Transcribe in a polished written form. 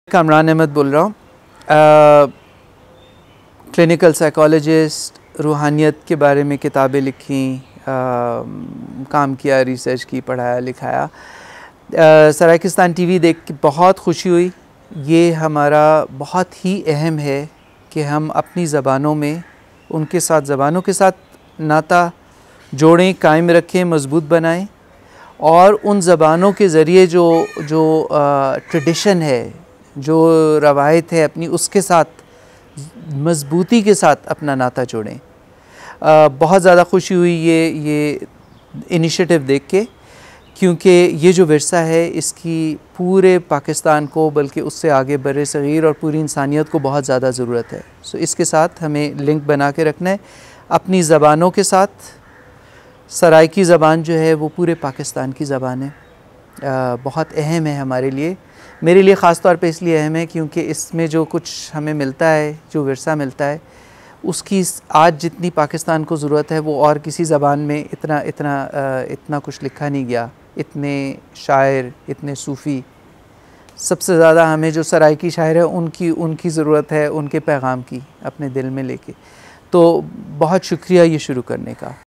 कामरान अहमद बोल रहा हूँ। क्लिनिकल साइकोलॉजिस्ट, रूहानियत के बारे में किताबें लिखी, काम किया, रिसर्च की, पढ़ाया लिखाया। सराकिस्तान टीवी देख के बहुत खुशी हुई। ये हमारा बहुत ही अहम है कि हम अपनी ज़बानों में उनके साथ ज़बानों के साथ नाता जोड़ें, कायम रखें, मज़बूत बनाएं और उन ज़बानों के ज़रिए जो ट्रेडिशन है, जो रवायत है अपनी, उसके साथ मज़बूती के साथ अपना नाता जोड़ें। बहुत ज़्यादा खुशी हुई ये इनिशिएटिव देख के, क्योंकि ये जो विरसा है इसकी पूरे पाकिस्तान को, बल्कि उससे आगे बर्रे सग़ीर और पूरी इंसानियत को बहुत ज़्यादा ज़रूरत है। सो इसके साथ हमें लिंक बना के रखना है अपनी ज़बानों के साथ। सराइकी ज़बान जो है वो पूरे पाकिस्तान की ज़बान है, बहुत अहम है हमारे लिए। मेरे लिए ख़ास तौर पे इसलिए अहम है क्योंकि इसमें जो कुछ हमें मिलता है, जो विरसा मिलता है, उसकी आज जितनी पाकिस्तान को ज़रूरत है वो और किसी ज़बान में इतना कुछ लिखा नहीं गया। इतने शायर, इतने सूफ़ी, सबसे ज़्यादा हमें जो सराइकी शायर है उनकी ज़रूरत है, उनके पैगाम की अपने दिल में लेके। तो बहुत शुक्रिया ये शुरू करने का।